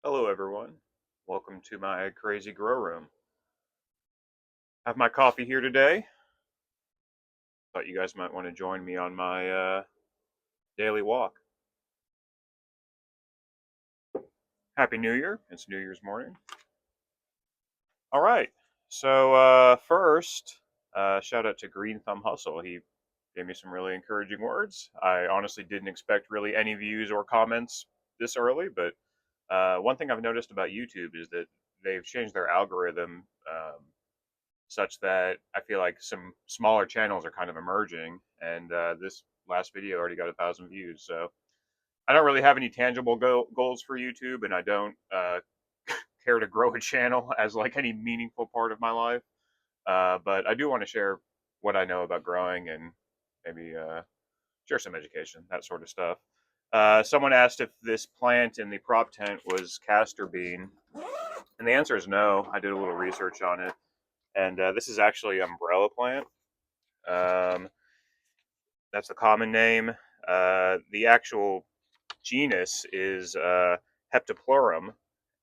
Hello everyone. Welcome to my crazy grow room. Have my coffee here today. Thought you guys might want to join me on my daily walk. Happy New Year. It's New Year's morning. All right. So first, shout out to Green Thumb Hustle. He gave me some really encouraging words. I honestly didn't expect really any views or comments this early, but one thing I've noticed about YouTube is that they've changed their algorithm such that I feel like some smaller channels are kind of emerging. And this last video already got 1,000 views. So I don't really have any tangible goals for YouTube, and I don't care to grow a channel as like any meaningful part of my life. But I do want to share what I know about growing and maybe share some education, that sort of stuff. Someone asked if this plant in the prop tent was castor bean, and the answer is no. I did a little research on it, and this is actually umbrella plant. Um, that's the common name. The actual genus is Heptaplorum,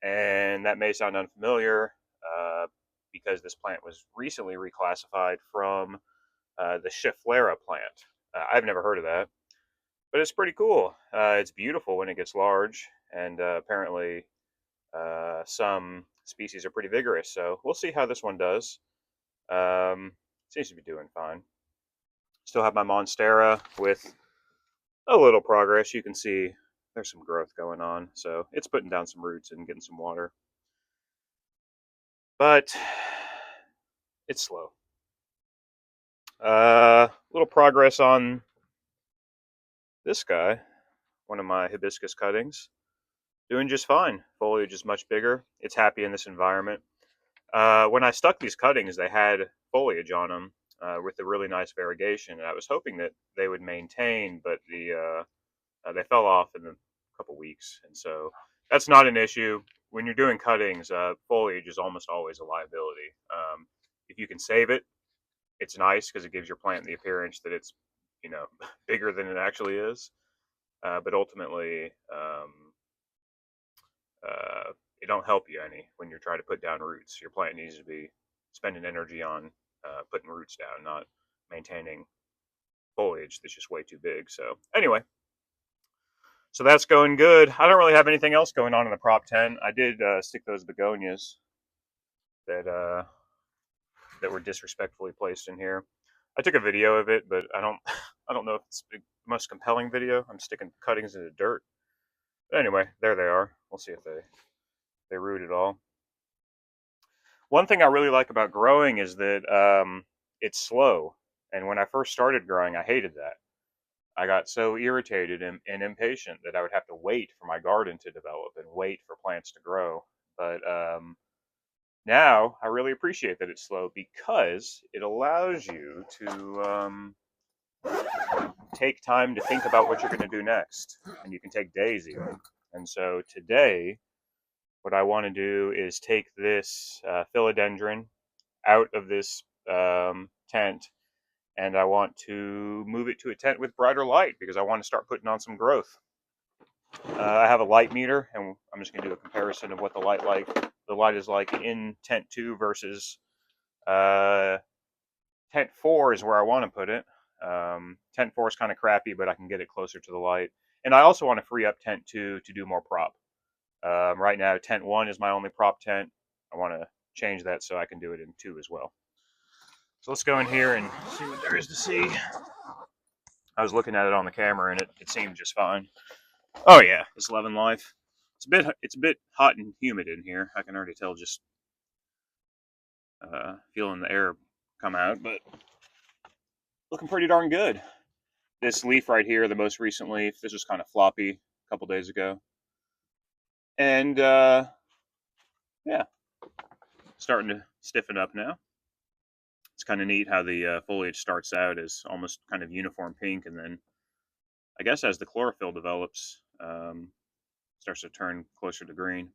and that may sound unfamiliar uh, because this plant was recently reclassified from the Schefflera plant. I've never heard of that, but it's pretty cool. It's beautiful when it gets large, and apparently some species are pretty vigorous. So we'll see how this one does. Seems to be doing fine. Still have my Monstera with a little progress. You can see there's some growth going on. So it's putting down some roots and getting some water. But it's slow. Little progress on this guy, one of my hibiscus cuttings. Doing just fine. Foliage is much bigger. It's happy in this environment. When I stuck these cuttings, they had foliage on them with a really nice variegation. And I was hoping that they would maintain, but they fell off in a couple weeks, and so that's not an issue when you're doing cuttings. Foliage is almost always a liability. If you can save it, it's nice because it gives your plant the appearance that it's bigger than it actually is. But ultimately, uh, it don't help you any when you're trying to put down roots. Your plant needs to be spending energy on putting roots down, not maintaining foliage that's just way too big. So anyway, so that's going good. I don't really have anything else going on in the prop tent. I did stick those begonias that that were disrespectfully placed in here. I took a video of it, but I don't know if it's the most compelling video. I'm sticking cuttings in the dirt. But anyway, there they are. We'll see if they root at all. One thing I really like about growing is that it's slow. And when I first started growing, I hated that. I got so irritated and impatient that I would have to wait for my garden to develop and wait for plants to grow. But now I really appreciate that it's slow because it allows you to take time to think about what you're going to do next. And you can take days even. And so today, what I want to do is take this philodendron out of this tent, and I want to move it to a tent with brighter light because I want to start putting on some growth. I have a light meter, and I'm just going to do a comparison of what the light is like in tent 2 versus uh, tent 4 is where I want to put it. Tent 4 is kind of crappy, but I can get it closer to the light. And I also want to free up tent 2 to do more prop. Right now, tent 1 is my only prop tent. I want to change that so I can do it in 2 as well. So let's go in here and see what there is to see. I was looking at it on the camera, and it seemed just fine. Oh yeah, it's loving life. It's a bit hot and humid in here. I can already tell just feeling the air come out, but looking pretty darn good. This leaf right here, the most recent leaf, this was kind of floppy a couple days ago, and yeah, starting to stiffen up now. It's kind of neat how the foliage starts out as almost kind of uniform pink, and then I guess as the chlorophyll develops, starts to turn closer to green.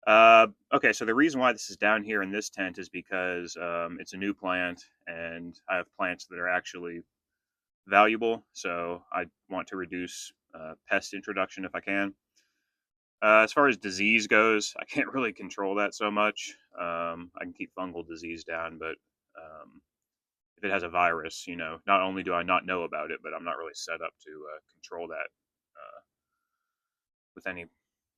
Okay, so the reason why this is down here in this tent is because it's a new plant, and I have plants that are actually valuable. So I want to reduce pest introduction if I can. As far as disease goes, I can't really control that so much. I can keep fungal disease down, but if it has a virus, not only do I not know about it, but I'm not really set up to control that with any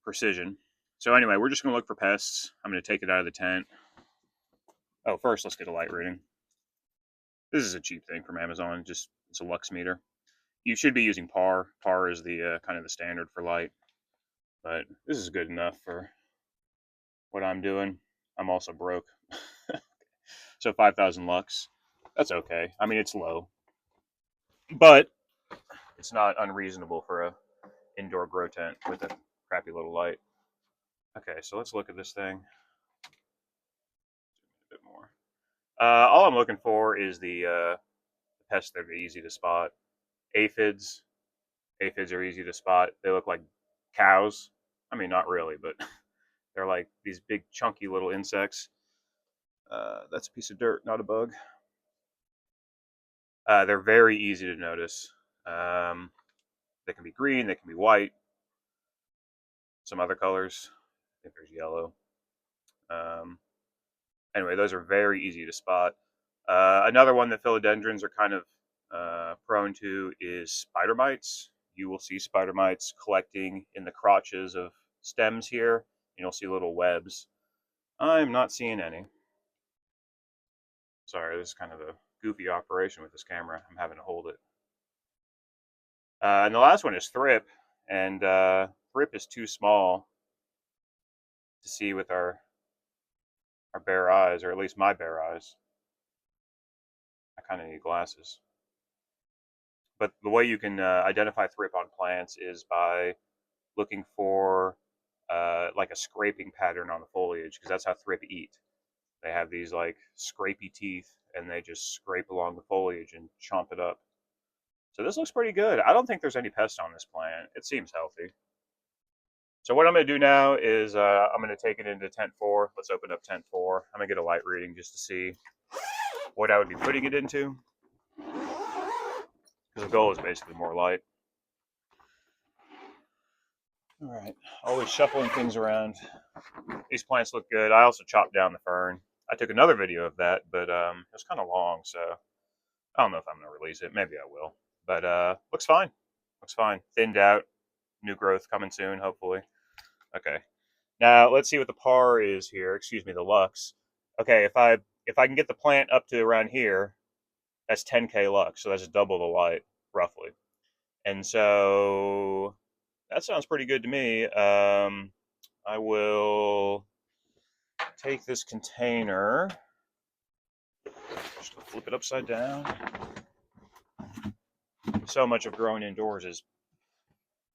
precision. So anyway, we're just going to look for pests. I'm going to take it out of the tent. Oh, first let's get a light reading. This is a cheap thing from Amazon. Just it's a lux meter. You should be using par. Par is the kind of the standard for light, but this is good enough for what I'm doing. I'm also broke, so 5,000 lux. That's okay. I mean, it's low, but it's not unreasonable for a indoor grow tent with a crappy little light. Okay, so let's look at this thing a bit more. All I'm looking for is the pests that are easy to spot. Aphids. Aphids are easy to spot. They look like cows. I mean, not really, but they're like these big, chunky little insects. That's a piece of dirt, not a bug. They're very easy to notice. They can be green, they can be white, some other colors. I think there's yellow. Um, anyway, those are very easy to spot. Another one that philodendrons are kind of prone to is spider mites. You will see spider mites collecting in the crotches of stems here, and you'll see little webs. I'm not seeing any. Sorry, this is kind of a goofy operation with this camera. I'm having to hold it. And the last one is thrip, and thrip is too small to see with our bare eyes, or at least my bare eyes. I kind of need glasses. But the way you can identify thrip on plants is by looking for like a scraping pattern on the foliage, because that's how thrip eat. They have these like scrapey teeth, and they just scrape along the foliage and chomp it up. So this looks pretty good. I don't think there's any pests on this plant. It seems healthy. So what I'm going to do now is I'm going to take it into tent 4. Let's open up tent 4. I'm going to get a light reading just to see what I would be putting it into. Because the goal is basically more light. All right, always shuffling things around. These plants look good. I also chopped down the fern. I took another video of that, but it was kind of long, so I don't know if I'm going to release it. Maybe I will. But looks fine. Looks fine. Thinned out. New growth coming soon, hopefully. Okay. Now let's see what the par is here. Excuse me, the lux. Okay, if I can get the plant up to around here, that's 10k lux, so that's double the light roughly. And so that sounds pretty good to me. I will take this container, just flip it upside down. So much of growing indoors is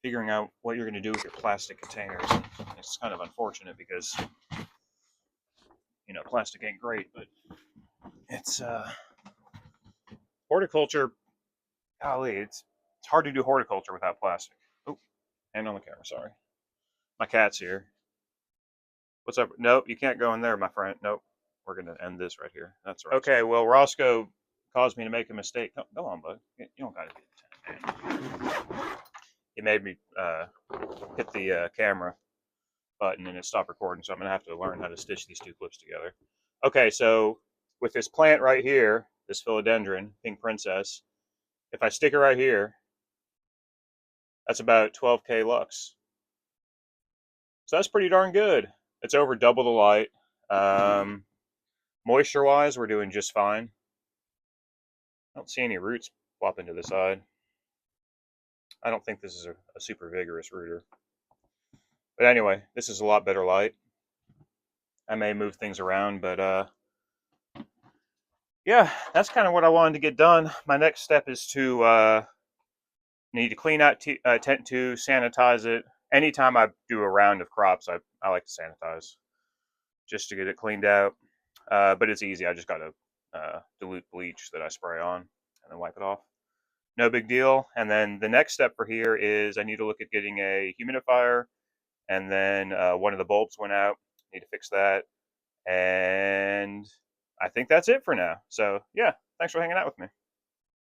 figuring out what you're going to do with your plastic containers. It's kind of unfortunate because plastic ain't great, but it's horticulture. Golly, it's hard to do horticulture without plastic. Oh, hand on the camera. Sorry, my cat's here. What's up? Nope, you can't go in there, my friend. Nope, we're gonna end this right here. That's right. Okay, well, Roscoe caused me to make a mistake. Go on, bud. You don't gotta be. He made me hit the camera button and it stopped recording, so I'm gonna have to learn how to stitch these two clips together. Okay, so with this plant right here, this philodendron, pink princess, if I stick it right here, that's about 12k lux. So that's pretty darn good. It's over double the light. Moisture-wise, we're doing just fine. I don't see any roots flopping to the side. I don't think this is a super vigorous rooter. But anyway, this is a lot better light. I may move things around, but yeah, that's kind of what I wanted to get done. My next step is to need to clean out tent 2, sanitize it. Anytime I do a round of crops, I like to sanitize just to get it cleaned out. But it's easy. I just got a dilute bleach that I spray on and then wipe it off. No big deal. And then the next step for here is I need to look at getting a humidifier. And then one of the bulbs went out. Need to fix that. And I think that's it for now. So yeah, thanks for hanging out with me.